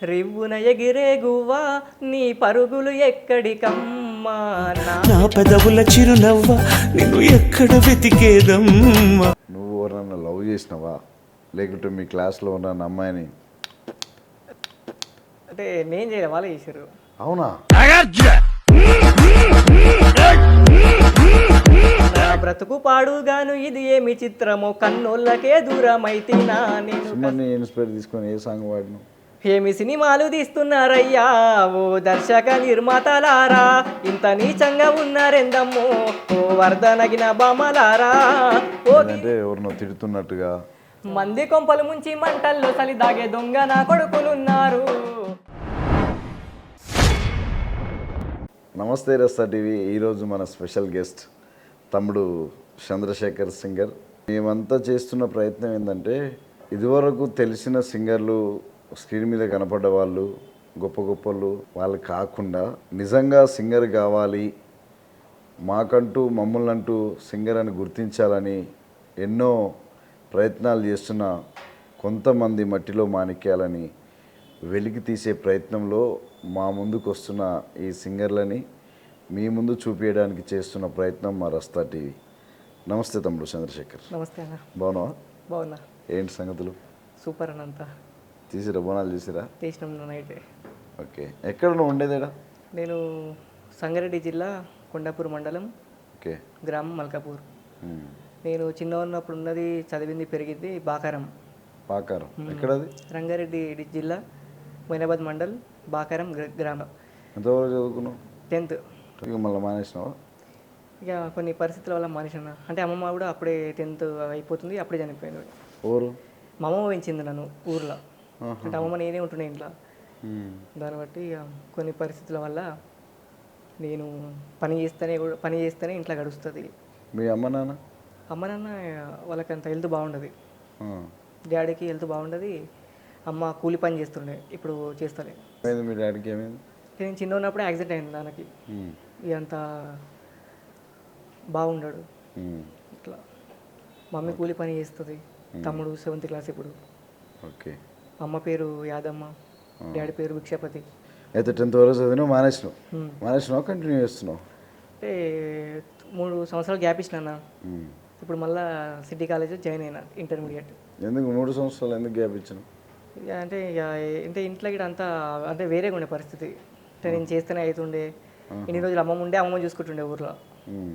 రివ్వున ఎగిరే గువ్వా నీ పరుగులు ఎక్కడికమ్మా నా పెదవుల చిరునవ్వ నిన్ను ఎక్కడ వెతికేదమ్మా. నువ్వు ఎవరన్నా లవ్ చేసినావా, లేకుంటే మీ క్లాస్లో ఉన్న అమ్మాయిని? అంటే నేను చేయలే, వాళ్ళే చేశారు. అవునా? నా బ్రతుకు పాడుగాను ఇది ఏమి చిత్రమో, కన్నోళ్ళకే దూరమైతినా నేను. సుమన్ని ఇన్స్పైర్ తీసుకొని ఏ సాంగ్ వాడినావు? ఏమి సినిమాలు తీస్తున్నారయ్యా ఓ దర్శక నిర్మాతలారా, ఇంత నీచంగా ఉన్నారెందమ్మో ఓ వరదనగిన బామలారా. ఓ అంటే ఎవరినో తిడుతున్నట్టుగా. మంది కొంపలు ముంచి మంటల్లో సలి దాగే దొంగ నా కొడుకులున్నారు. నమస్తే రస్తా టీవీ. ఈరోజు మన స్పెషల్ గెస్ట్ తమ్ముడు చంద్రశేఖర్ సింగర్. మేమంతా చేస్తున్న ప్రయత్నం ఏంటంటే, ఇదివరకు తెలిసిన సింగర్లు, స్క్రీన్ మీద కనపడ్డ వాళ్ళు, గొప్ప గొప్పలు వాళ్ళు కాకుండా నిజంగా సింగర్ కావాలి, మాకంటూ మమ్మల్ని అంటూ సింగర్ అని గుర్తించాలని ఎన్నో ప్రయత్నాలు చేస్తున్న కొంతమంది మట్టిలో మాణిక్యాలని వెలికి తీసే ప్రయత్నంలో మా ముందుకు వస్తున్న ఈ సింగర్లని మీ ముందు చూపించడానికి చేస్తున్న ప్రయత్నం మా రస్తా టీవీ. నమస్తే తమ్ముడు చంద్రశేఖర్. నమస్తే అన్న. బాగున్నావా? బాగున్నా. ఏంటి సంగతులు? సూపర్ అన్నంతా తీసిరా, బోనాలు తీసిరా? చేసినాం నైట్. ఓకే. ఎక్కడ నువ్వు ఉండేదేడా? నేను సంగారెడ్డి జిల్లా కొండాపూర్ మండలం, ఓకే, గ్రామం మల్కాపూర్. నేను చిన్న ఉన్నప్పుడు ఉన్నది, చదివింది, పెరిగింది బాకారం. పాకారం ఎక్కడది? రంగారెడ్డి జిల్లా మొయినాబాద్ మండల్, బాకారం గ్రామం. ఎంతవరకు చదువుకున్నావు? 10th. ఇక మళ్ళీ మానేసినావా? ఇక కొన్ని పరిస్థితుల వల్ల మానేసిన. అంటే అమ్మమ్మ కూడా అప్పుడే 10th అయిపోతుంది, అప్పుడే చనిపోయింది. ఊరు? మా అమ్మమ్మ పెంచింది నన్ను ఊర్లో. అంటే అమ్మమ్మ నేనే ఉంటున్నాను ఇంట్లో. దాన్ని బట్టి ఇక కొన్ని పరిస్థితుల వల్ల నేను పని చేస్తేనే ఇంట్లో గడుస్తుంది. మీ అమ్మ నాన్న? అమ్మ నాన్న వాళ్ళకి అంత హెల్త్ బాగుండదు. డాడీకి హెల్త్ బాగుండదు. అమ్మ కూలి పని చేస్తుండే, ఇప్పుడు చేస్తలే. ఏమైంది మీ డాడీకి? ఏమైంది? నేను చిన్న ఉన్నప్పుడే యాక్సిడెంట్ అయింది నాన్నకి. ఇదంతా బాగుండడు ఇట్లా. మమ్మీ కూలి పని చేస్తుంది, తమ్ముడు 7th క్లాస్ ఇప్పుడు. ఓకే. అమ్మ పేరు యాదమ్మ, డాడీ పేరు భిక్షపతి. అయితే 10th వరకు చదివినావు, మానేసినావు కంటిన్యూ చేస్తున్నావు? అంటే 3 సంవత్సరాలు గ్యాప్ ఇచ్చిన. ఇప్పుడు మళ్ళీ సిటీ కాలేజ్ జాయిన్ అయినా, ఇంటర్మీడియట్. ఎందుకు 3 సంవత్సరాలు ఎందుకు గ్యాప్ ఇచ్చినావు? అంటే ఇంట్లో కూడా అంతా అంటే వేరేగా ఉండే పరిస్థితి. అంటే నేను చేస్తేనే అవుతుండే. ఇన్ని రోజులు అమ్మమ్మ ఉండే, అమ్మమ్మ చూసుకుంటుండే ఊర్లో,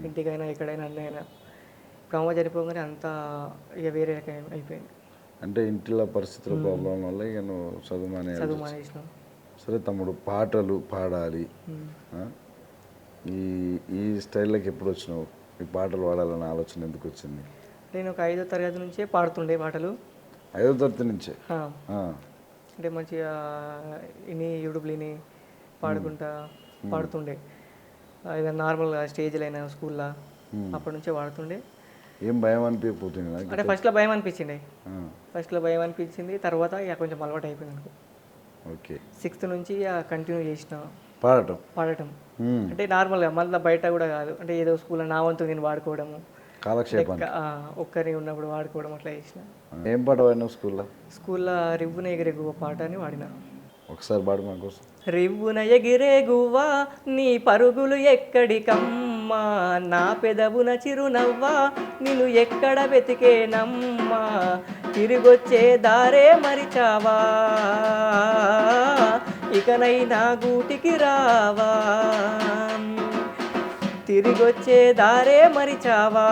ఇంటికైనా ఎక్కడైనా అన్నైనా. ఇప్పుడు అమ్మ చనిపోగానే అంతా ఇక వేరే అయిపోయింది. అంటే ఇంట్లో పరిస్థితుల ప్రాబ్లం వల్ల ఇక నువ్వు చదువు మానేసినాం. సరే తమ్ముడు, పాటలు పాడాలి, ఈ స్టైల్లోకి ఎప్పుడు వచ్చినావు? ఈ పాటలు పాడాలన్న ఆలోచన ఎందుకు వచ్చింది? నేను ఒక 5వ తరగతి నుంచే పాడుతుండే పాటలు. 5వ తరగతి నుంచే? అంటే మంచిగా యూట్యూబ్లోని పాడుతుండే. ఏదైనా నార్మల్గా స్టేజ్లో అయినా, స్కూల్లో అప్పటి నుంచే పాడుతుండే. ఏం భయం అనిపించకపోతుంది? అంటే ఫస్ట్లో భయం అనిపించింది, తర్వాత ఇక కొంచెం అలవాటు అయిపోయింది అనుకో. ఓకే. 6th నుంచి కంటిన్యూ చేసిన పాడటం. అంటే నార్మల్గా మళ్ళీ బయట కూడా కాదు, అంటే ఏదో స్కూల్లో నా వంతు నేను వాడుకోవడము, కాలక్షేపం, ఒక్కరి ఉన్నప్పుడు వాడుకోవడం అట్లా చేసిన. ఏం పాట వాడినావు స్కూల్లో రివ్వున ఎగిరే గువ్వ పాట అని వాడిన. ఒకసారి పాడు మా కోసం. రివ్వున ఎగిరే గువ్వా నీ పరుగులు ఎక్కడికమ్మా, నా పెదవున చిరునవ్వా నిన్ను ఎక్కడ వెతికేనమ్మా, తిరిగొచ్చే దారే మరిచావా, ఇకనైనా గూటికి రావా, తిరిగొచ్చే దారే మరిచావా,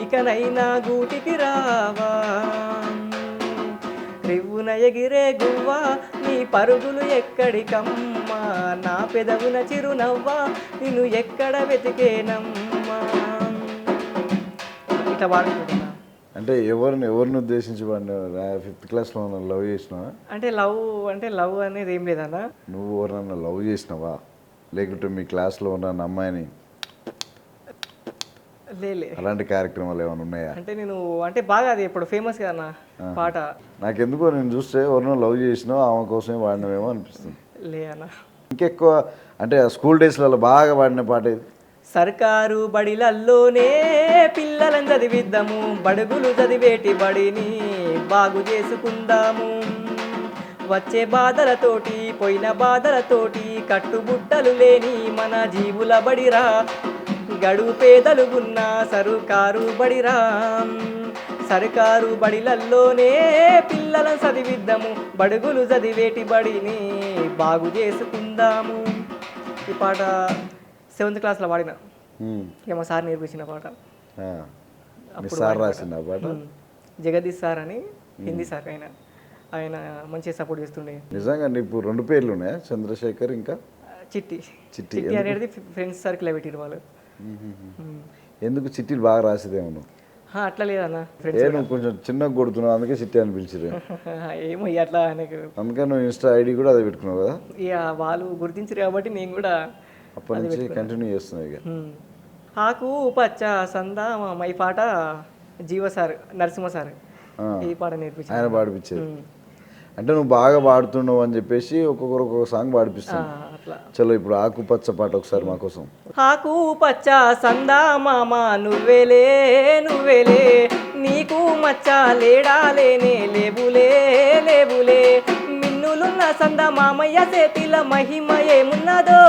ఇకనైనా గూటికి రావా. రివ్వున ఎగిరే గువ్వా నీ పరుగులు ఎక్కడికమ్మా, నా పెదవున చిరునవ్వా నిన్ను ఎక్కడ వెతికేనమ్మా. ఇట్లా పాడుకుంటున్నా. అంటే ఎవరిని ఉద్దేశించి వాడినా? 5th క్లాస్లో లవ్ చేసినావా? అంటే లవ్ అనేది ఏం లేదన్నా. నువ్వు ఎవరన్నా లవ్ చేసినావా, లేకుంటే మీ క్లాస్లో ఉన్న అమ్మాయిని? లేలే. అలాంటి కార్యక్రమాలు ఏమైనా ఉన్నాయా? అంటే నేను అంటే బాగా అది ఇప్పుడు ఫేమస్ కదా పాట. నాకెందుకో నేను చూస్తే ఎవరినో లవ్ చేసినావు, ఆమె కోసమే వాడినవేమో అనిపిస్తుంది. లే అన్న. ఇంకెక్కువ అంటే స్కూల్ డేస్లలో బాగా వాడిన పాట ఏది? సర్కారు బడిలల్లోనే పిల్లలను చదివిద్దాము, బడుగులు చదివేటి బడిని బాగు చేసుకుందాము, వచ్చే బాధలతోటి పోయిన బాధలతోటి కట్టుబుట్టలు లేని మన జీవుల బడిరా గడువు పేదలుగున్న సరుకారు బడిరా సర్కారు బడిలల్లోనే పిల్లలను చదివిద్దాము బడుగులు చదివేటి బడిని బాగు చేసుకుందాము. ఈ పాట 7th క్లాస్లో పాడిన ఇక మా సార్ నేర్పించిన పాట. సార్ రాసిన పాట. జగదీష్ సార్ అని హిందీ సార్ ఆయన మంచిగా సపోర్ట్ చేస్తుండే. నిజంగా నీకు 2 పేర్లు ఉన్నాయా, చంద్రశేఖర్ ఇంకా చిట్టి? చిట్టి చిట్టి అనేది ఫ్రెండ్స్ సర్కిల్ పెట్టిరు వాళ్ళు. ఎందుకు చిట్టీలు బాగా రాసేదేమో? అట్లా లేదన్న, నువ్వు కొంచెం చిన్నగా కొడుతున్నావు అందుకే చిట్టి అని పిలిచిరు. ఏమో అట్లా ఆయనకు. అందుకే నువ్వు ఇన్స్టా ఐడి కూడా అదే పెట్టుకున్నావు కదా? ఇక వాళ్ళు గుర్తించరు కాబట్టి నేను కూడా అప్పటి నుంచి కంటిన్యూ చేస్తున్నావు ఇక. ఆకు పచ్చ సందామామ ఈ పాట జీవ సార్ నరసింహ సార్ ఈ పాట నేర్పించారు, ఆయన పాడిపించేది. అంటే నువ్వు బాగా పాడుతున్నావు అని చెప్పేసి ఒక్కొక్కరు ఒక్కొక్క సాంగ్ పాడిపిస్తాను. అట్లా చలో ఇప్పుడు ఆకుపచ్చ పాట ఒకసారి మా కోసం. ఆకు పచ్చ సందామామ నువ్వేలే నువ్వేలే నీకు మచ్చ లేడాలేనే లేబులే లేబులే మిన్నులున్న సందమామయ్య చేతిల మహిమ ఏమున్నదో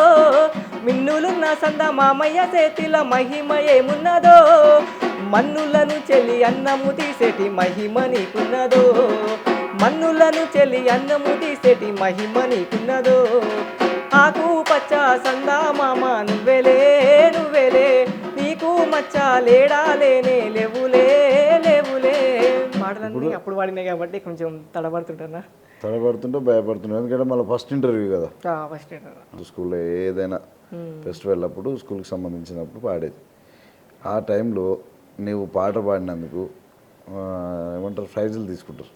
మిన్నులున్న సందమామయ్య చేతిల మహిమ ఏమున్నదో మన్నులను చెల్లి అన్నము తీసేటి మహిమ నీకున్నదో మన్నులను చెల్లి అన్నము తీసేటి మహిమ నీకున్నదో ఆకు పచ్చ సందామామ నువ్వేలే నువ్వేలే నీకు మచ్చ లేడాలేనే లేవులే లేవులే పాటలన్నీ అప్పుడు వాడినాయి కాబట్టి కొంచెం తడబడుతుంటానా. తడబడుతుంటే భయపడుతున్నావు ఎందుకంటే మళ్ళీ ఫస్ట్ ఇంటర్వ్యూ కదా. ఫస్ట్ ఇంటర్వ్యూ స్కూల్లో ఏదైనా ఫెస్టివల్ అప్పుడు స్కూల్కి సంబంధించినప్పుడు పాడేది. ఆ టైంలో నీవు పాట పాడినందుకు ఏమంటారు ప్రైజులు తీసుకుంటారు.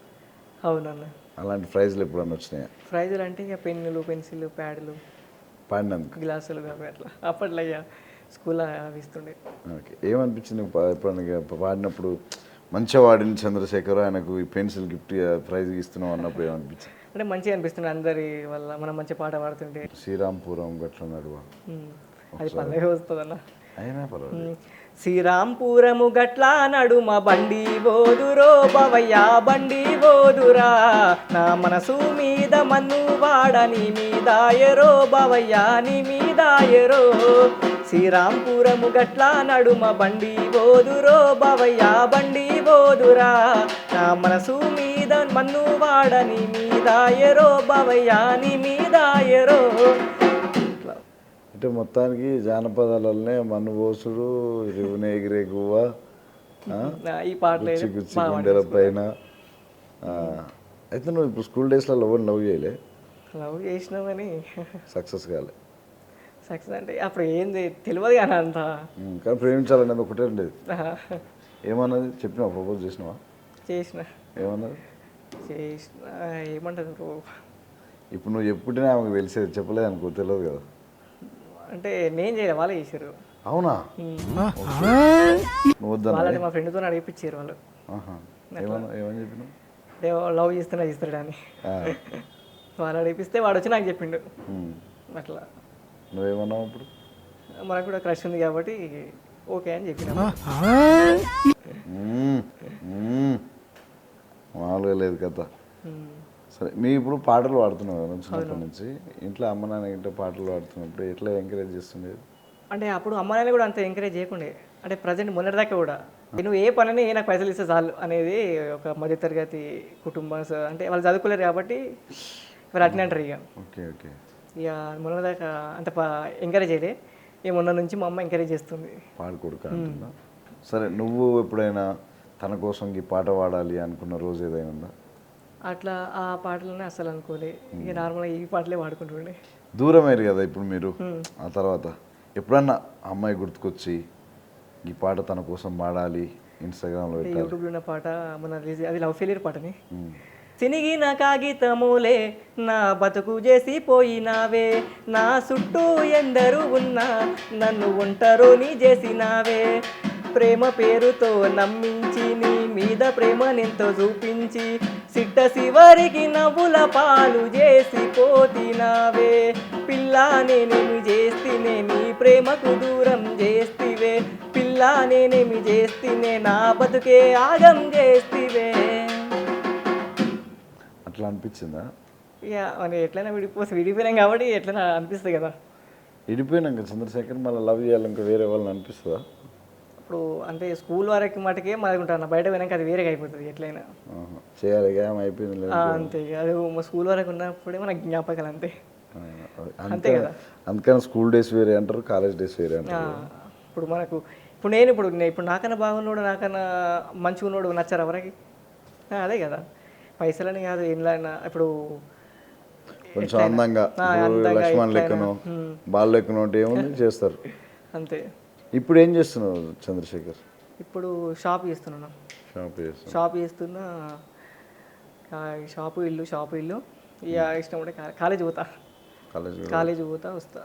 అవునన్న. అలాంటి ప్రైజులు ఎప్పుడన్నా వచ్చినాయా? ప్రైజులు అంటే ఇక పెన్నులు పెన్సిల్ ప్యాడ్లు పాడినందుకు, గ్లాసులు అట్లా అప్పట్లో ఇక స్కూల్లో అవి ఇస్తుండే. ఓకే, ఏమనిపించింది ఎప్పుడన్నా పాడినప్పుడు? మంచిగా వాడిన చంద్రశేఖర్ ఆయనకు ఈ పెన్సిల్ గిఫ్ట్ ప్రైజ్ ఇస్తున్నాం అన్నప్పుడు ఏమనిపించింది? అంటే మంచిగా అనిపిస్తుంది అందరి వల్ల మనం మంచి పాట పాడుతుంటే. శ్రీరాంపురం గట్ల నడువ అది పల్లవి వస్తుందన్న. అయినా పర్వాలేదు. శ్రీరాంపురము గట్ల నడుమ బండి బోదురో బవయ్యా బండి బోదురా నా మనసు మీద మన్ను వాడని మీదాయరో బవయ్యా నీ మీదాయరో శ్రీరాంపురము గట్ల నడుమ బండి బోదురో బవయ్యా బండి బోదురా నా మనసు మీద మన్ను వాడని మీదాయరో బవయ్యా నీ మీదాయరో. అంటే మొత్తానికి జానపదాలనే మన్నుబోసుడు రివునే ఎగిరే గువ్వ ఈ పాటలు గుచ్చి గుండెల పైన. అయితే నువ్వు ఇప్పుడు స్కూల్ డేస్లో లవ్ చేయలే? లవ్ చేసినామని సక్సెస్ కాలే. సక్సెస్ అంటే అప్పుడు ఏంది తెలియదు కానీ అంత. కానీ ప్రేమించాలనేది ఒకటే ఉండేది. ఏమన్నది చెప్పినావా? ప్రపోజ్ చేసినావా? చేసిన. ఏమన్నది? చేసిన ఏమంటది బ్రో, ఇప్పుడు నువ్వు ఎప్పుడైనా ఆమెకు తెలిసేది చెప్పలేదు అనుకో, తెలియదు కదా. అంటే నేను చేయలే, వాళ్ళే చేశారు. అవునా? నువ్వు వద్దా? వాళ్ళని మా ఫ్రెండ్తో అడిగిపించారు వాళ్ళు. ఏమని చెప్పినావు? అంటే లవ్ చేస్తున్నా చేస్తాడని వాళ్ళు అడిగిపిస్తే వాడు వచ్చి నాకు చెప్పిండు. అట్లా నువ్వేమన్నావు? ఇప్పుడు మనకు కూడా క్రష్ ఉంది కాబట్టి ఓకే అని చెప్పిన. మామూలుగా లేదు కదా. సరే, మీ ఇప్పుడు పాటలు పాడుతున్నావు కదా చిన్నప్పటి నుంచి. ఇంట్లో అమ్మ నాన్న ఇంట్లో పాటలు పాడుతున్నప్పుడు ఎట్లా ఎంకరేజ్ చేస్తుండేది? అంటే అప్పుడు అమ్మ నాన్న కూడా అంత ఎంకరేజ్ చేయకుండే. అంటే ప్రజెంట్ మొన్నటిదాకా కూడా నువ్వు ఏ పనిని నాకు పైసలు ఇస్తే చాలు అనేది ఒక మధ్యతరగతి కుటుంబం. అంటే వాళ్ళు చదువుకోలేరు కాబట్టి వాళ్ళు అట్నే అంటారు. ఇక ఓకే ఓకే ఇక మొన్నటిదాకా అంత ఎంకరేజ్ చేయలే. ఇక మొన్న నుంచి మా అమ్మ ఎంకరేజ్ చేస్తుంది. పాడుకోడుక అంటున్నా. సరే, నువ్వు ఎప్పుడైనా తన కోసం ఈ పాట పాడాలి అనుకున్న రోజు ఏదైనా ఉందా? అట్లా ఆ పాటలనే అసలు అనుకోలే. ఇక నార్మల్గా ఈ పాటలే పాడుకుంటుండే. దూరం అయ్యారు కదా ఇప్పుడు మీరు. ఆ తర్వాత ఎప్పుడన్నా అమ్మాయి గుర్తుకొచ్చి ఈ పాట తన కోసం పాడాలి ఇన్స్టాగ్రామ్లో పెట్టాలి? యూట్యూబ్లో ఉన్న పాట మన రిలీజ్, అది లవ్ ఫెయిలియర్ పాటని. చినిగిన కాగితములే నా బతుకు చేసి పోయినావే నా చుట్టూ ఎందరు ఉన్నా నన్ను ఒంటరిని చేసినావే ప్రేమ పేరుతో నమ్మించి నీ మీద ప్రేమనెంతో చూపించి సిట్ట శివరికి నవ్వుల పాలు చేసి పోతినావే పిల్లా నేనేమి చేస్తేనే నీ ప్రేమకు దూరం చేస్తివే పిల్లా నేనేమి చేస్తేనే నా బతుకే ఆగం చేస్తివే. అట్లా అనిపించిందా? ఇక మరి ఎట్లయినా విడిపోయినాం కాబట్టి ఎట్లైనా అనిపిస్తుంది కదా. విడిపోయినాక చంద్రశేఖర్ మళ్ళీ లవ్ చేయాలి ఇంకా వేరే వాళ్ళని అనిపిస్తుందా? ఇప్పుడు అంటే స్కూల్ వరకు మటుకే మాది ఉంటాను, బయట పోయినాక అది వేరేగా అయిపోతుంది ఎట్లయినా. చేయాలి ఏం అయిపోయింది లేదు. అంతే ఇక అది మా స్కూల్ వరకు ఉన్నప్పుడే మనకు జ్ఞాపకాలు అంతే. అంతే కదా. అందుకని స్కూల్ డేస్ వేరే అంటారు, కాలేజ్ డేస్ వేరే అంటారు. ఇప్పుడు మనకు ఇప్పుడు నాకన్నా బాగున్నాడు, నాకన్నా మంచిగా ఉన్నాడు నచ్చారు ఎవరికి? అదే కదా, పైసలని కాదు ఏంలైనా. ఇప్పుడు కొంచెం అందంగా లక్ష్మణ్ లెక్కనో బాల్ లెక్కనో అంటే ఏముంది చేస్తారు అంతే. ఇప్పుడు ఏం చేస్తున్నావు చంద్రశేఖర్? ఇప్పుడు షాప్ చేస్తున్నాను. షాప్ చేస్తున్నా. షాపు ఇల్లు ఇక ఇష్టం ఉంటే కాలేజ్ పోతా. కాలేజ్ పోతా వస్తా.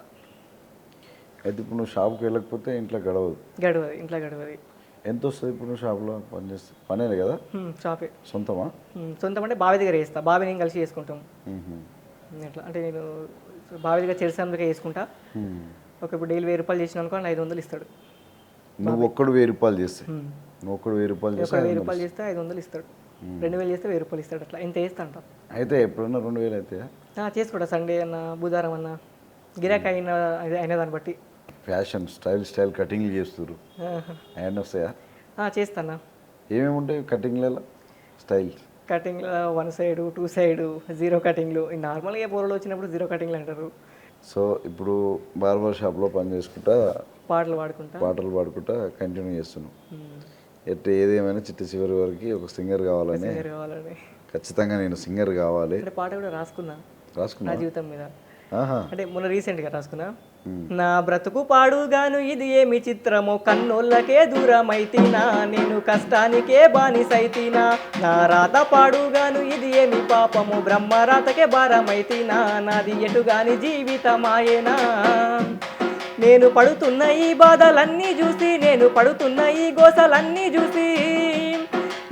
అయితే ఇప్పుడు నువ్వు షాప్కి వెళ్ళకపోతే ఇంట్లో ఇంట్లో గడవది. ఎంత వస్తుంది ఇప్పుడు నువ్వు షాప్లో పని చేస్తే? పనేది కదా. షాపే. సొంతమా? సొంతం అంటే బావి దగ్గర చేస్తా, బావి నేను కలిసి చేసుకుంటాం. ఎట్లా అంటే నేను బావి దగ్గర చేసేందుకే చేసుకుంటా. ఇప్పుడు డైలీ 1000 రూపాయలు చేసిన అనుకో 500 ఇస్తాడు. నువ్వు ఒక్కడు 1000 రూపాయలు చేస్తే? నువ్వు ఒక్కడు 1000 రూపాయలు చేస్తే 1000 రూపాయలు చేస్తే 500 ఇస్తాడు. 2000 చేస్తే 1000 రూపాయలు ఇస్తాడు. అట్లా ఎంత వేస్తా అంట. అయితే ఎప్పుడన్నా 2000 అయితే చేసుకుంటా. సండే అన్న, బుధవారం అన్న, గిరాకీ అయిన దాన్ని బట్టి. ఫ్యాషన్ స్టైల్ కటింగ్లు చేస్తారు, అవన్నీ వస్తాయా? చేస్తానా. ఏమేమి ఉంటాయి కటింగ్లలో? స్టైల్ కటింగ్లో 1 సైడ్ 2 సైడ్ 0 కటింగ్లు. నార్మల్గా పోరలు వచ్చినప్పుడు 0 కటింగ్లు అంటారు. సో ఇప్పుడు బార్బర్ షాప్లో పని చేసుకుంటా పాటలు పాడుకుంటా కంటిన్యూ చేస్తున్నావు. ఎట్లా ఏదేమైనా చివరి వరకు ఒక సింగర్ కావాలని ఖచ్చితంగా నేను సింగర్ కావాలి. పాట కూడా రాసుకున్నా నా జీవితం మీద. అంటే మొన్న రీసెంట్గా రాసుకున్నా. నా బ్రతుకు పాడుగాను ఇది ఏమి చిత్రమో, కన్నోళ్ళకే దూరమైతినా, నేను కష్టానికే బానిసైతినా. నా రాత పాడుగాను ఇది ఏమి పాపము, బ్రహ్మరాతకే భారమైతినా, నాది ఎటుగాని జీవితమాయేనా. నేను పడుతున్న ఈ బాధలన్నీ చూసి, నేను పడుతున్న ఈ గోసలన్నీ చూసి,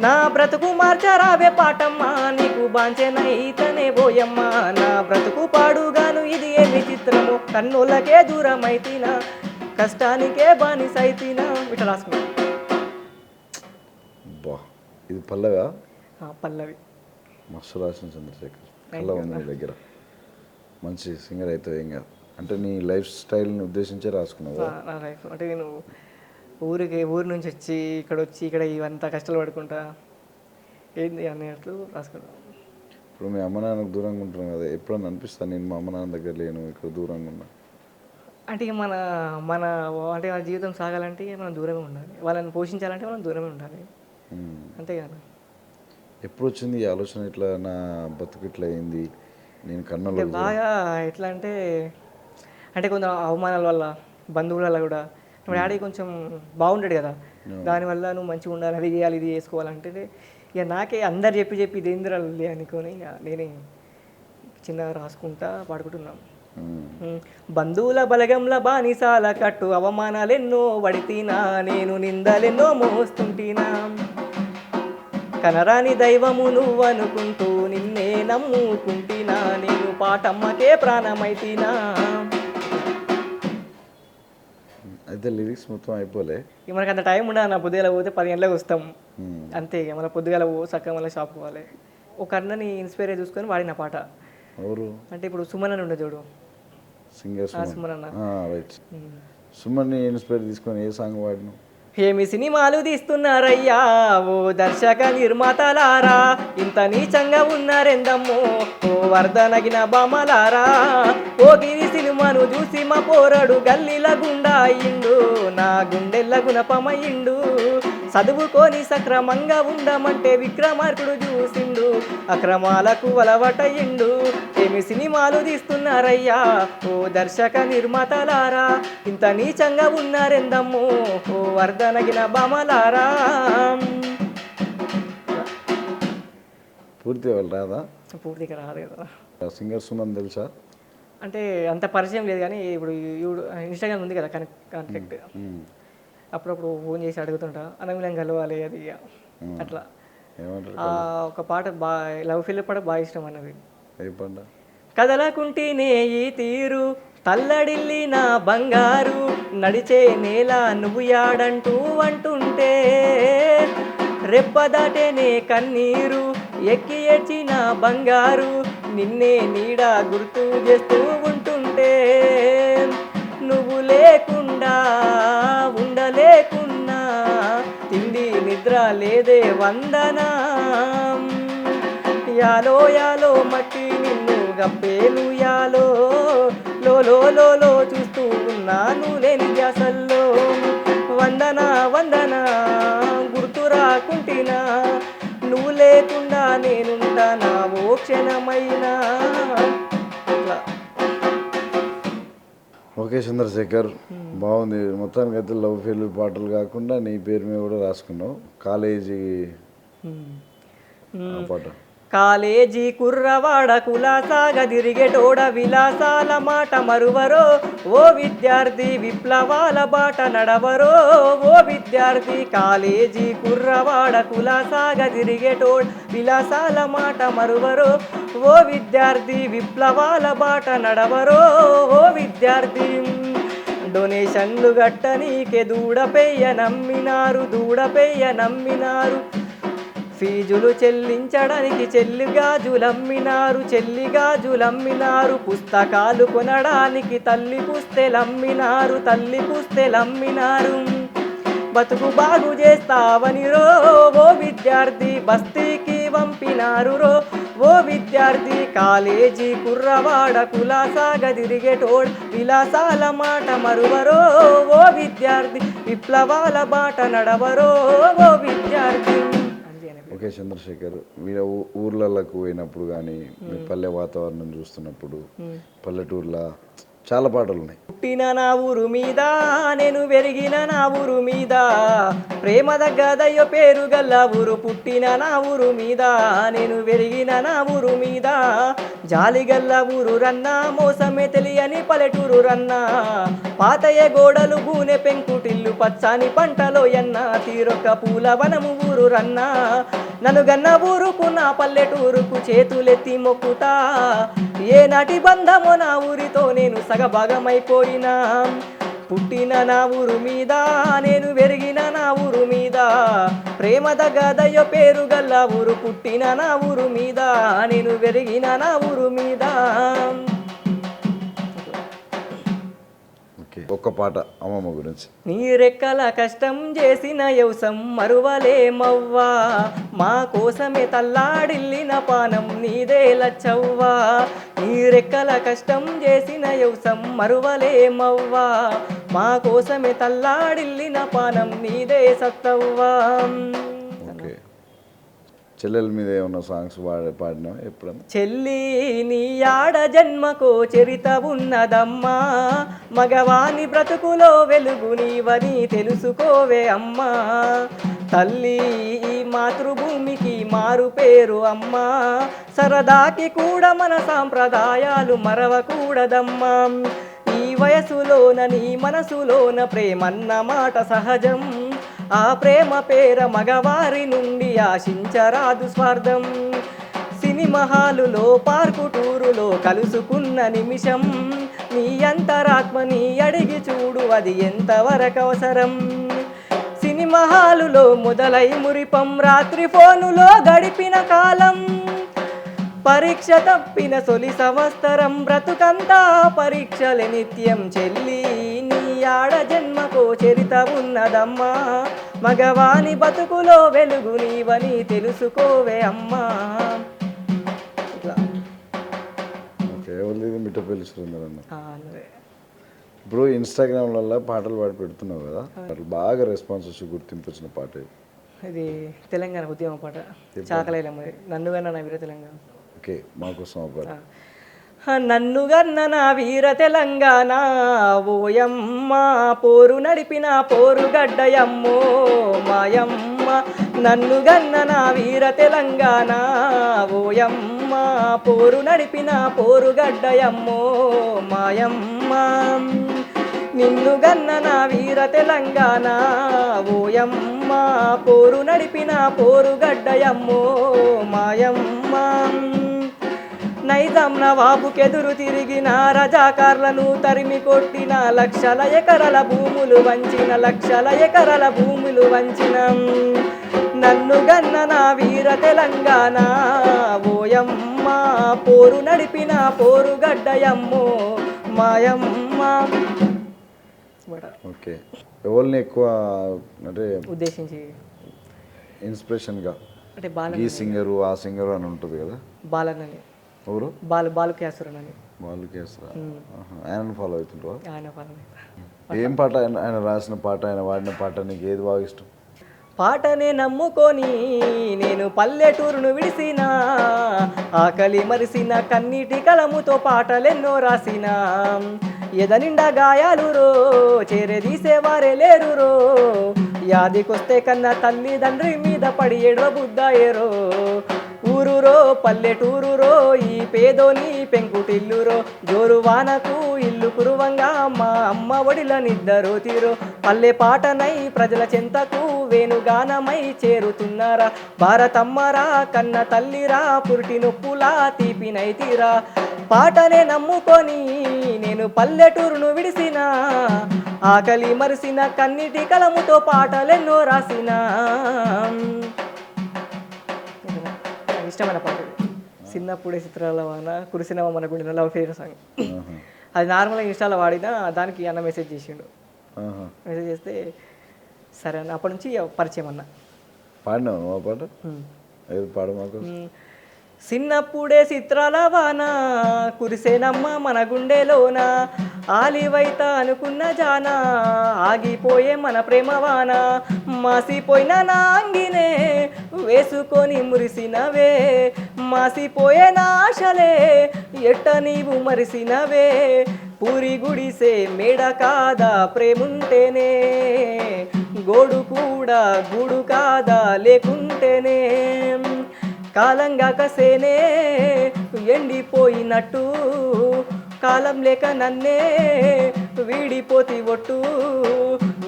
నా బ్రతుకు మార్చరావే పాటమ్మా, నీకు బాంచెనైతనే పోయమ్మా. నా బ్రతుకు పాడుగాను ఇది ఏమి చిత్రము, కన్నులకే దూరమైతినా, కష్టానికే బానిసైతినా. ఇట్లా రాసుకున్నా. ఇది పల్లవిగా? పల్లవి. మస్తు రాసిన చంద్రశేఖర్. పల్లవి ఉంది నీ దగ్గర. మంచి సింగర్ అయితే ఏం కాదు. అంటే నీ లైఫ్ స్టైల్ని ఉద్దేశించే రాసుకున్నావు? నా లైఫ్ అంటే నేను ఊరి నుంచి వచ్చి ఇక్కడ ఇవంతా కష్టాలు పడుకుంటా ఏంది అన్నట్లు రాసుకున్నాను. ఇప్పుడు మీ అమ్మ నాన్నకు దూరంగా ఉంటున్నాం కదా, ఎప్పుడన్నా అనిపిస్తాను నేను మా అమ్మ నాన్న దగ్గర లేను, ఇక్కడ దూరంగా ఉన్నా అంటే ఇక మన అంటే మన జీవితం సాగాలంటే మనం దూరమే ఉండాలి, వాళ్ళని పోషించాలంటే మనం దూరమే ఉండాలి, అంతే కదా. ఎప్పుడు వచ్చింది ఈ ఆలోచన ఇట్లా నా బతుకు ఇట్లా అయింది నేను కన్నులో? బాగా ఎట్లా అంటే కొంచెం అవమానాల వల్ల, బంధువుల వల్ల కూడా. మా డాడీ కొంచెం బాగుంటాడు కదా, దానివల్ల నువ్వు మంచిగా ఉండాలి, అది చేయాలి, ఇది చేసుకోవాలంటే ఇక నాకే అందరు చెప్పి ఇది ఏందిరాలి అనుకొని ఇక నేనే చిన్నగా రాసుకుంటా పాడుకుంటున్నాం. బంధువుల బలగంల బానిసాల కట్టు అవమానాలెన్నో పడితీనా, నేను నిందలెన్నో మోస్తుంటీనా, కనరాని దైవము నువ్వు అనుకుంటూ నిన్నే నమ్ముకుంటున్నా, నేను పాటమ్మకే ప్రాణమైతినా. అయితే లిరిక్స్ మొత్తం అయిపోలే. ఇక మనకు అంత టైం ఉండదు. నా పొద్దుగాల పోతే 10 గంటలకు వస్తాం అంతే. ఇక మన పొద్దుగాల చక్కగా మళ్ళీ షాప్ పోవాలి. ఒక అన్నని ఇన్స్పైర్ చూసుకొని వాడిన పాట. ఎవరు అంటే? ఇప్పుడు సుమన్ అని ఉండే చూడు సింగర్ సుమన్ అన్న. రైట్. సుమన్ని ఇన్స్పైర్ తీసుకొని ఏ సాంగ్ వాడిను? ఏమి సినిమాలు తీస్తున్నారయ్యా ఓ దర్శక నిర్మాతలారా, ఇంత నీచంగా ఉన్నారెందమ్మో ఓ వరదనగిన బామలారా, ఓ గిరి సినిమాను చూసి మా పోరడు గల్లీల గుండా అయ్యిండు, నా గుండెల్ల గుణపమయ్యిండు, చదువుకొని సక్రమంగా ఉండమంటే విక్రమార్కుడు చూసిండు, అక్రమాలకు అలవాటయ్యిండు. ఏమి సినిమాలు తీస్తున్నారయ్యా ఓ దర్శక నిర్మాతలారా, ఇంత నీచంగా ఉన్నారెందమ్మో ఓ వరదనగిన బామలారా. పూర్తిగా రాదా? పూర్తిగా రాదు కదా. సింగర్ సుమన్ తెలుసా? అంటే అంత పరిచయం లేదు కానీ ఇప్పుడు ఇన్స్టాగ్రామ్ ఉంది కదా కాంటాక్ట్, అప్పుడప్పుడు ఫోన్ చేసి అడుగుతుంటా, అనమిలం కలవాలి అది అట్లా. ఒక పాట లవ్ ఫీల్ పాట బాగా ఇష్టం అన్నది. కదలకుంటేనే ఈ తీరు తల్లడిల్లి నా బంగారు, నడిచే నేల నువ్వు యాడంటూ అంటుంటే, రెప్పదాటేనే కన్నీరు ఎక్కి ఏడ్చిన బంగారు, నిన్నే నీడ గుర్తు చేస్తూ ఉంటుంటే నువ్వు లేకుండా ఉండలేకున్నా తిండి నిద్ర లేదే వందనా యాలో యాలో మట్టి నిన్ను గప్పేను యాలో లో చూస్తూ ఉన్నాను లేని ధ్యాసల్లో వందనా వందనా గుర్తు రాకుంటినా నువ్వు లేకుండా నేనుంటానా ఓ క్షణమైనా. ఇట్లా ఓకే చంద్రశేఖర్, బాగుంది. మొత్తానికి అయితే లవ్ ఫెయిల్యూర్ పాటలు కాకుండా నీ పేరు మీద కూడా రాసుకున్నావు. కాలేజీ ఆ పాట కాలేజీ కుర్రవాడ కులాసాగా తిరిగేటోడ విలాసాల మాట మరువరో ఓ విద్యార్థి విప్లవాల బాట నడవరో ఓ విద్యార్థి. కాలేజీ కుర్రవాడ కులాసాగా తిరిగేటోడ విలాసాల మాట మరువరో ఓ విద్యార్థి విప్లవాల బాట నడవరో ఓ విద్యార్థి. డొనేషన్లు గట్టనీకే దూడపెయ్య నమ్మినారు ఫీజులు చెల్లించడానికి చెల్లి గాజులమ్మినారు పుస్తకాలు కొనడానికి తల్లి పుస్తెలమ్మినారు. బతుకు బాగు చేస్తావని రో ఓ విద్యార్థి బస్తీకి పంపినారు రో ఓ విద్యార్థి. కాలేజీ కుర్రవాడ కులాసాగా తిరిగేటోడ్ విలాసాల మాట మరువరో ఓ విద్యార్థి విప్లవాల బాట నడవరో ఓ విద్యార్థి. ఓకే చంద్రశేఖర్, మీరు ఊర్లలోకి పోయినప్పుడు కానీ మీ పల్లె వాతావరణం చూస్తున్నప్పుడు పల్లెటూర్లో చాలా పాటలు ఉన్నాయి. పుట్టిన నా ఊరు మీద నేను పెరిగిన నా ఊరు మీద ప్రేమ దగ్గదయ్యో పేరు గల్ల ఊరు. పుట్టిన నా ఊరు మీద నేను పెరిగిన నా ఊరు మీద జాలి గల్ల ఊరు రన్నా మోసమే తెలియని పల్లెటూరు రన్నా. పాతయ్య గోడలు గూనె పెంకుటిల్లు పచ్చాని పంటలో ఎన్న తీరొక్క పూల వనము ఊరు రన్నా. నన్ను గన్న ఊరుకు నా పల్లెటూరుకు చేతులెత్తి మొక్కుతా ఏనాటి బంధమో నా ఊరితో నేను సగభాగమైపోయినా. పుట్టిన నా ఊరు మీద నేను పెరిగిన నా ఊరు మీద ప్రేమ దగ్గదయ్యో పేరు గల్ల ఊరు. పుట్టిన నా ఊరు మీద నేను పెరిగిన నా ఊరు మీద. ఒక్క పాట అమ్మమ్మ గురించి. నీ రెక్కల కష్టం చేసిన యవసం మరువలేమవ్వా మా కోసమే తల్లాడిల్లిన పానం నీదే లచ్చవ్వా. నీ రెక్కల కష్టం చేసిన యవసం మరువలేమవ్వా మా కోసమే తల్లాడిల్లిన పానం నీదే సత్తవ్వా. చెల్లెల మీద ఏమన్నా సాంగ్స్ పాడినా ఎప్పుడన్నా? చెల్లి నీ ఆడ జన్మకో చరిత ఉన్నదమ్మా మగవాని బ్రతుకులో వెలుగు నీవని తెలుసుకోవే అమ్మా. తల్లి ఈ మాతృభూమికి మారు పేరు అమ్మా సరదాకి కూడా మన సాంప్రదాయాలు మరవకూడదమ్మా. ఈ వయసులోన నీ మనసులోన ప్రేమన్న మాట సహజం ఆ ప్రేమ పేర మగవారి నుండి ఆశించరాదు స్వార్థం. సినిమా హాలులో పార్కు టూరులో కలుసుకున్న నిమిషం నీ అంతరాత్మని అడిగి చూడు అది ఎంతవరకు అవసరం. సినిమా హాలులో మొదలై మురిపం రాత్రి ఫోనులో గడిపిన కాలం పరీక్ష తప్పిన సొలి సంవత్సరం బ్రతుకంతా పరీక్షలే నిత్యం. చెల్లి నీ ఆడ జన్మకో చరిత ఉన్నదమ్మా మగవాని బతుకులో వెలుగు నీవని తెలుసుకోవే అమ్మా. మిట్టపల్లి సురేందర్ ఇప్పుడు ఇన్స్టాగ్రామ్లలో పాటలు పాడి పెడుతున్నావు కదా, అట్లా బాగా రెస్పాన్స్ వచ్చి గుర్తింపు వచ్చిన పాట ఇది తెలంగాణ ఉద్యమ పాట చాకలేలమ్మ నన్నుగన్న నా వీర తెలంగాణ. ఓకే, మాకోసం ఆ పాట. నన్నుగన్న నా వీర తెలంగాణ ఓయమ్మ పోరు నడిపిన పోరుగడ్డయమ్మో మాయమ్మ. నన్నుగన్న నా వీర తెలంగాణ ఓయమ్మ పోరు నడిపిన పోరుగడ్డయమ్మో మాయమ్మ. నిన్ను గన్న నా వీర తెలంగాణ ఓయమ్మ పోరు నడిపిన పోరుగడ్డయమ్మో మాయమ్మ. నైజాం నవాబుకెదురు తిరిగిన రజాకార్లను తరిమి కొట్టిన లక్షల ఎకరాల భూములు వంచిన నన్ను గన్న నా వీర తెలంగాణ ఓయమ్మ పోరు నడిపిన పోరుగడ్డయమ్మో మాయమ్మ. ఓకే, ఎవరిని ఎక్కువ అంటే ఉద్దేశించి ఇన్స్పిరేషన్గా అంటే బాల ఈ సింగరు ఆ సింగరు అని ఉంటుంది కదా, బాలనని ఎవరు? బాలు క్యాసురనని వాళ్ళు కేసరా? ఆయనను ఫాలో అవుతుంటావా? ఆయన పాలన. ఏం పాట ఆయన రాసిన పాట, ఆయన వాడిన పాట నీకు ఏది బాగా ఇష్టం? పాటనే నమ్ముకొని నేను పల్లెటూరును విడిసిన, ఆకలి మరిసిన కన్నీటి కలముతో పాటలెన్నో రాసిన, ఎదనిండా గాయాలు రో చేరదీసేవారే లేరు రో, యాదికొస్తే కన్నా తల్లిదండ్రి మీద పడి ఎడవ బుద్దాయేరో, ఊరురో పల్లెటూరురో ఈ పేదోని పెంకుటిల్లురో, జోరు వానకు ఇల్లు కురువంగా మా అమ్మ ఒడిల నిద్దరో తీరో, పల్లె పాటనై ప్రజల చెంతకు వేణుగానమై చేరుతున్నారా, భారతమ్మరా కన్న తల్లిరా పురిటి నొప్పులా తీపినైతీరా, పాటనే నమ్ముకొని నేను పల్లెటూరును విడిసిన, ఆకలి మరిసిన కన్నీటి కలముతో పాటలెన్నో రాసిన. ఇష్టమైన పాట చిన్నప్పుడే చిత్రాల వాన కురిసినవా మన గుండె లవ్ ఫెయిర్ సాంగ్. అది నార్మల్గా ఇన్స్టాలో వాడినా దానికి అన్న మెసేజ్ చేసిండు. మెసేజ్ చేస్తే సరే అన్న అప్పటి నుంచి పరిచయం అన్న. పాడినావు నువ్వు ఆ పాట? ఏది పాడు మాకు. చిన్నప్పుడే చిత్రాల వాన కురిసేనమ్మ మన గుండెలోన, ఆలివైత అనుకున్న జాన ఆగిపోయే మన ప్రేమ వాన, మాసిపోయిన నా అంగినే వేసుకొని మురిసినవే, మాసిపోయే నా ఆశలే ఎట్ట నీవు మరిసినవే, పూరి గుడిసే మేడ కాదా ప్రేముంటేనే, గోడు కూడా గూడు కాదా లేకుంటేనే, కాలంగా కసేనే ఎండిపోయినట్టు, కాలం లేక నన్నే వీడిపోతి ఒట్టు,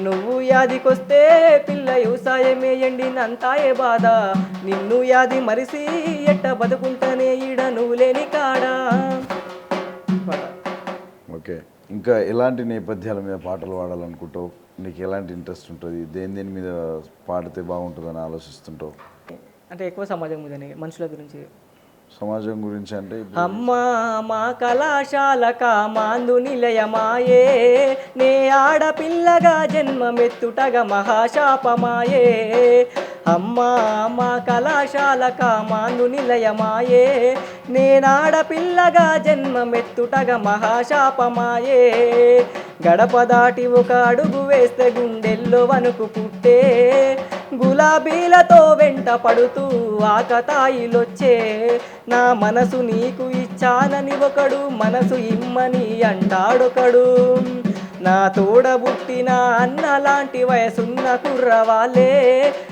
నువ్వు యాదికొస్తే పిల్ల వ్యవసాయమే ఎండినంతాయే బాధ, నిన్ను యాది మరిసి ఎట్ట బతుకుంటానే ఈడ నువ్వు లేని కాడా. ఓకే, ఇంకా ఎలాంటి నేపథ్యాల మీద పాటలు పాడాలనుకుంటావు? నీకు ఎలాంటి ఇంట్రెస్ట్ ఉంటుంది? దేని మీద పాడితే బాగుంటుందని ఆలోచిస్తుంటావు? అంటే ఎక్కువ సమాజం మీదనే, మనుషుల గురించి. సమాజం గురించి అంటే అమ్మా మా కళాశాల కామాందు నిలయమాయే, నే ఆడపిల్లగా జన్మమెత్తుటగా మహాశాపమాయే, అమ్మా మా కళాశాల కామాందు నిలయమాయే, నేనాడపిల్లగా జన్మమెత్తుటగా మహాశాపమాయే, గడప దాటి ఒక అడుగు వేస్తే గుండెల్లో వణుకు పుట్టే, గులాబీలతో వెంట పడుతూ ఆకతాయిలొచ్చే, నా మనసు నీకు ఇచ్చానని ఒకడు మనసు ఇమ్మని అంటాడొకడు, నా తోడబుట్టిన అన్న లాంటి వయసున్న కుర్రవాళ్ళే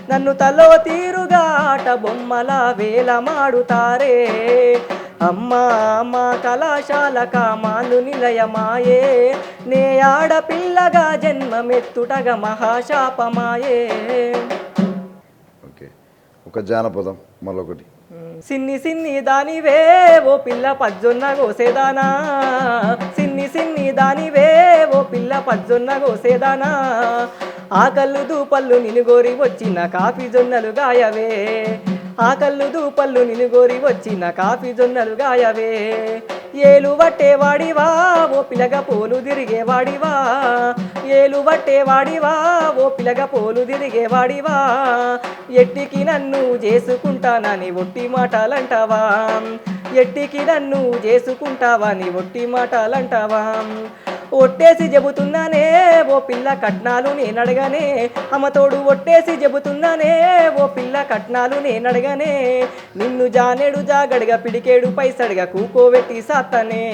నన్ను తలో తీరుగా ఆట బొమ్మల వేలమాడుతారే, అమ్మా మా కళాశాల కామాందు నిలయమాయే, నే ఆడపిల్లగా జన్మమెత్తుటగా మహాశాపమాయే. ఓకే, ఒక జానపదం మరొకటి. సిన్ని సిన్ని దానివే ఓ పిల్ల పజ్జొన్న గోసేదానా, సిన్ని సిన్ని దానివే ఓ పిల్ల పజ్జొన్న గోసేదానా, ఆకళ్ళు దూపళ్ళు నిలుగోరి వచ్చిన కాఫీ జొన్నలు గాయవే, ఆకళ్ళు దూపళ్ళు నిలుగోరి వచ్చిన కాఫీ జొన్నలు గాయవే, ఏలు వట్టేవాడివా ఓ పిలగ పోలు తిరిగేవాడివా, ఏలు వట్టేవాడివా ఓ పిలగ పోలు తిరిగేవాడివా, ఎట్టికి నన్ను చేసుకుంటానని ఒట్టి మాటలంటావా, ఎట్టికి నన్ను చేసుకుంటావని ఒట్టి మాటలంటావా, ఒట్టేసి చెబుతున్నానే ఓ పిల్ల కట్నాలు నేనడగనే, అమ్మతోడు ఒట్టేసి చెబుతున్నానే ఓ పిల్ల కట్నాలు నేనడగనే, నిన్ను జానేడు జాగడిగా పిడికేడు పైసడిగా కూకోబెట్టి సాతనే,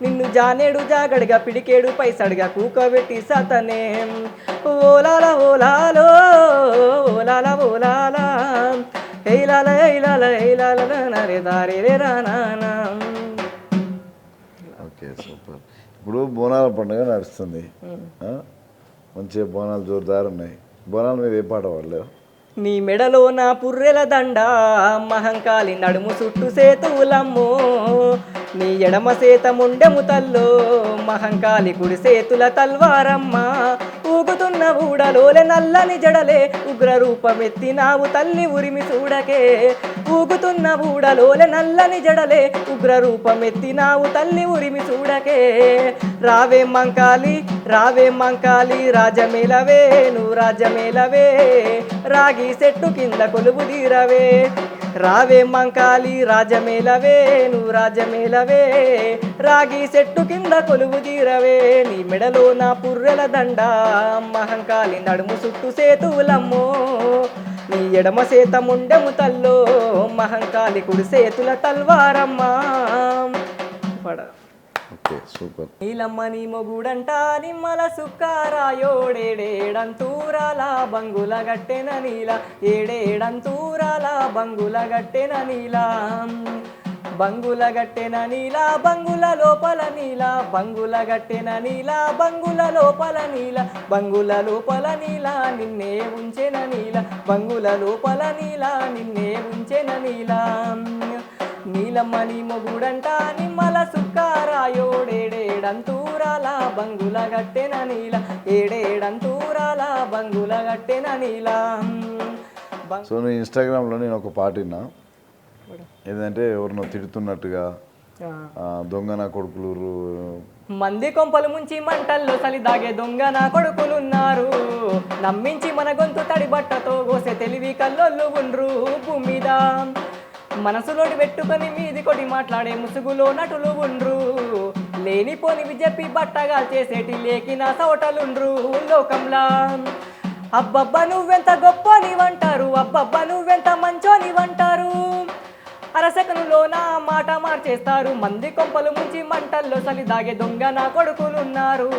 నిన్ను జానేడు జాగడిగా పిడికేడు పైసడిగా కూకోబెట్టి సాతనే, ఓలాల ఓలాలో ఓలాల ఓలాల ఏలాల ఏలాల ఏలాల నరే దారే రే రానా. Okay, super. ఇప్పుడు బోనాల పండుగ నడుస్తుంది, మంచిగా బోనాలు జోరుదారు ఉన్నాయి. బోనాల మీద ఏ పాట పాడలేవు? నీ మెడలో నా పుర్రెల దండ మహంకాళి నడుము చుట్టు సేతులమ్మో, నీ ఎడమ సేత ముండెము తల్లో మహంకాళి కుడి సేతుల తల్వారమ్మ, ఊగుతూ ఊగుతున్న ఊడలోలే నల్లని జడలే ఉగ్ర రూపమెత్తినావు తల్లి ఉరిమి చూడకే ఊగుతున్న ఊడలోలే నల్లని జడలే ఉగ్ర రూపమెత్తినావు తల్లి ఉరిమి చూడకే రావే మంకాలి రాజమేలవే నువ్వు రాజమేలవే రాగి చెట్టు కింద కొలువు తీరవే రావే మంకాలి రాజమేలవే నువ్వు రాజమేలవే రాగి చెట్టు కింద కొలువు తీరవే నీ మెడలో నా పుర్రెల దండ మహంకాళి నడుము చుట్టూ సేతువులమ్మో నీ ఎడమ సేత ముండెము తల్లో మహంకాళి కుడి సేతుల తల్వారమ్మా పడ ఓకే సూపర్. నీలమ్మ నీ మొగుడంట నిమ్మల సుక్కారాయోడేడేడంతూరాల బంగుల గట్టెన నీల ఏడేడంతూరాల బంగుల గట్టెన నీల బంగుల గట్టెన నీల బంగుల లోపల నీల బంగుల గట్టెన నీల బంగుల లోపల నీల బంగుల లోపల నీల నిన్నే ఉంచెన నీల బంగుల లోపల నీల నిన్నే ఉంచెన నీల నీలమ్మ నీ మొగుడంట నిమ్మల సుక్కారాయోడేడేడంతూరాల బంగుల గట్టెన నీల ఏడేడంతూరాల బంగుల గట్టెన నీల సో నేను ఇన్స్టాగ్రామ్లో నేను ఒక పాట విన్నా, ఏదంటే ఎవరినో తిడుతున్నట్టుగా దొంగ నా కొడుకులు మంది కొంపలు ముంచి మంటల్లో సలి దాగే దొంగ నా కొడుకులున్నారు నమ్మించి మన గొంతు తడి బట్టతో గోసె తెలివి కల్లోళ్ళు ఉండ్రు భూమి మీద మనసులోటి పెట్టుకొని మీది కొట్టి మాట్లాడే ముసుగులో నటులు ఉండ్రు లేనిపోనివి చెప్పి బట్టగా చేసేటి లేకిన సోటలుండ్రు లోకంలా అబ్బబ్బా నువ్వెంత గొప్పనివంటారు అబ్బబ్బా నువ్వెంత మంచోనివంటారు అరసెకనులో నా మాట మార్చేస్తారు మంది కొంపలు ముంచి మంటల్లో సలి దాగే దొంగ నా కొడుకులున్నారు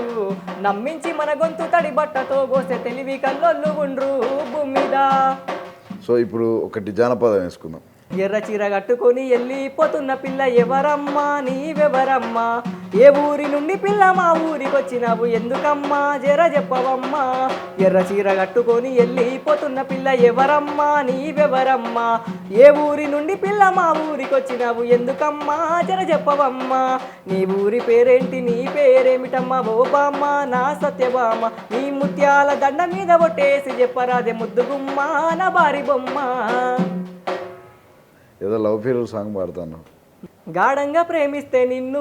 నమ్మించి మన గొంతు తడి బట్టతో గోసె తెలివి కల్లోళ్ళు ఉండ్రు భూమి మీద. సో ఇప్పుడు ఒకటి జానపదం వేసుకుందాం. ఎర్ర చీర కట్టుకొని వెళ్ళిపోతున్న పిల్ల ఎవరమ్మా నీవెవరమ్మా ఏ ఊరి నుండి పిల్ల మా ఊరికి వచ్చినావు ఎందుకమ్మా జర చెప్పవమ్మా ఎర్ర చీర కట్టుకొని వెళ్ళిపోతున్న పిల్ల ఎవరమ్మా నీవెవరమ్మా ఏ ఊరి నుండి పిల్ల మా ఊరికి వచ్చినావు ఎందుకమ్మా జర చెప్పవమ్మా నీ ఊరి పేరేంటి నీ పేరేమిటమ్మా ఓ బామ్మ నా సత్యబామ నీ ముత్యాల దండ మీద ఒట్టేసి చెప్పరాదే ముద్దుగుమ్మ నా బారి బొమ్మ. ఏదో లవ్ ఫెయిల్యూర్ సాంగ్ పాడుతాను. గాఢంగా ప్రేమిస్తే నిన్ను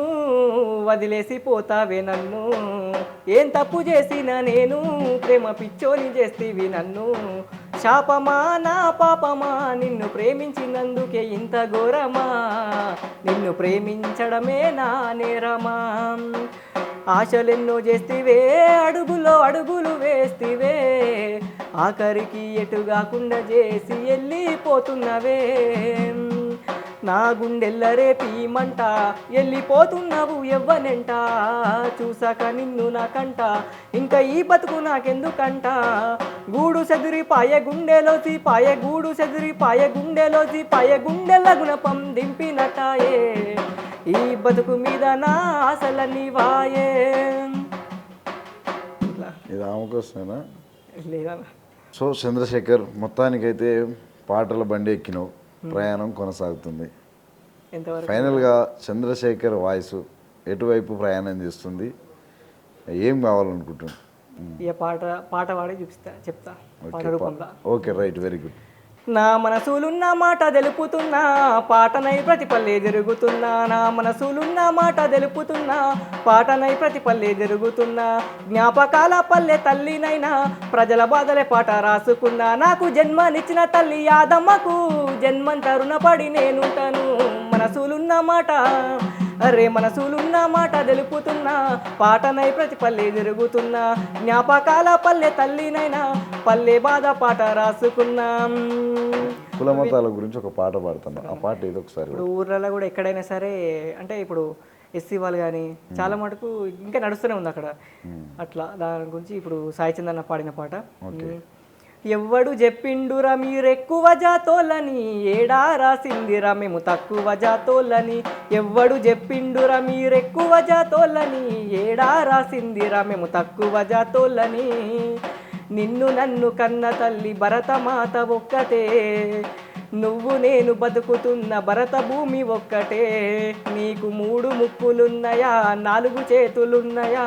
వదిలేసి పోతావే నన్ను ఏం తప్పు చేసినా నేను ప్రేమ పిచ్చోని చేస్తేవి నన్ను శాపమా నా పాపమా నిన్ను ప్రేమించినందుకే ఇంత ఘోరమా నిన్ను ప్రేమించడమే నా నేరమా ఆశలెన్నో చేస్తేవే అడుగులో అడుగులు వేస్తేవే ఆఖరికి ఎటుగాకుండా చేసి వెళ్ళిపోతున్నవే నా గుండెల్ల రేపీమంట వెళ్ళిపోతున్నావు ఎవ్వనంట చూసాక నిన్ను నాకంట ఇంకా ఈ బతుకు నాకెందుకంట గూడు సెదిరి పాయ గుండెలోసి పాయ గూడు సెదిరి పాయ గుండెలోసి పాయ గుండెల గుణపం దింపినటాయే ఈ బతుకు మీద నా ఆశలన్నీ వాయే. ఇది ఆమెకోసమేనా లేదా? సో చంద్రశేఖర్ మొత్తానికైతే పాటల బండి ఎక్కినావు, ప్రయాణం కొనసాగుతుంది. ఎంతవరకు ఫైనల్గా చంద్రశేఖర్ వాయిస్ ఎటువైపు ప్రయాణం చేస్తుంది, ఏం కావాలనుకుంటున్నాను? ఇక పాట పాడి చెప్తా పాట రూపంలో. Okay right, very good. నా మనసులున్న మాట తెలుపుతున్నా పాటనై ప్రతి పల్లె జరుగుతున్నా నా మనసులున్న మాట తెలుపుతున్నా పాటనై ప్రతి పల్లె జరుగుతున్నా జ్ఞాపకాల పల్లె తల్లినైనా ప్రజల బాధలే పాట రాసుకున్నా నాకు జన్మనిచ్చిన తల్లి యాదమ్మకు జన్మంత రుణపడి నేనుంటాను. మనసులున్న మాట అరే మనసులున్న మాట తెలుపుతున్నా పాటనై ప్రతి పల్లె జరుగుతున్నా జ్ఞాపకాల పల్లె తల్లినైనా పల్లె బాధ పాట రాసుకున్నా. కుల మతాల గురించి ఒక పాట పాడుతున్నా, ఆ పాట ఏదో ఒకసారి. ఇప్పుడు ఊర్లలో కూడా ఎక్కడైనా సరే అంటే ఇప్పుడు ఎస్సీ వాళ్ళు కానీ చాలా మటుకు ఇంకా నడుస్తూనే ఉంది అక్కడ అట్లా. దాని గురించి ఇప్పుడు సాయి చందన్న పాడిన పాట. ఎవ్వడు చెప్పిండురా మీరెక్కువ జాతోళ్ళని ఏడా రాసిందిరా మేము తక్కువ జాతోళ్ళని ఎవ్వడు చెప్పిండురా మీరెక్కువ జాతోళ్ళని ఏడా రాసిందిరా మేము తక్కువ జాతోళ్ళని నిన్ను నన్ను కన్న తల్లి భరతమాత ఒక్కతే నువ్వు నేను బతుకుతున్న భరత భూమి ఒక్కటే, నీకు 3 ముక్కులున్నాయా 4 చేతులున్నాయా,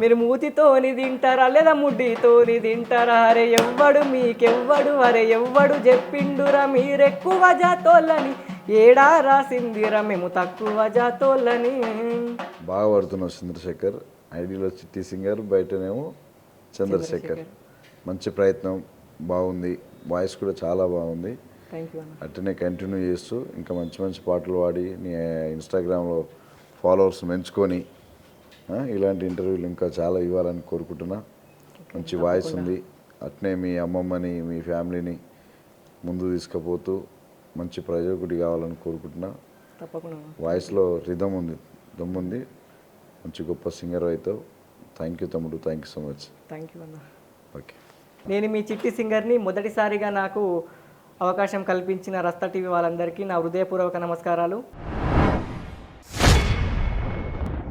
మీరు మూతితోని తింటారా లేదా ముడ్డితోని తింటారా, అరే ఎవ్వడు మీకెవ్వడు, అరే ఎవ్వడు చెప్పిండురా మీరెక్కువ జాతోళ్ళని, ఏడా రాసిందిరా మేము తక్కువ జాతోళ్ళని. బాగా పడుతున్నావు చంద్రశేఖర్. ఐడిలో చిట్టి సింగర్, బయటనేమో చంద్రశేఖర్. మంచి ప్రయత్నం, బాగుంది. వాయిస్ కూడా చాలా బాగుంది. థ్యాంక్ యూ అన్న. అట్టనే కంటిన్యూ చేస్తూ ఇంకా మంచి మంచి పాటలు పాడి నీ ఇన్స్టాగ్రామ్లో ఫాలోవర్స్ పెంచుకొని ఇలాంటి ఇంటర్వ్యూలు ఇంకా చాలా ఇవ్వాలని కోరుకుంటున్నా. మంచి వాయిస్ ఉంది. అట్నే మీ అమ్మమ్మని మీ ఫ్యామిలీని ముందు తీసుకుపోతూ మంచి ప్రయోజకుడి కావాలని కోరుకుంటున్నా. తప్పకుండా. వాయిస్లో రిధమ్ ఉంది, దమ్ముంది. మంచి గొప్ప సింగర్ అవుతావు. థ్యాంక్ యూ తమ్ముడు. Thank you so much. Thank you అన్న. ఓకే. నేను మీ చిట్టి సింగర్ని మొదటిసారిగా నాకు అవకాశం కల్పించిన రస్తా టీవీ వాళ్ళందరికీ నా హృదయపూర్వక నమస్కారాలు.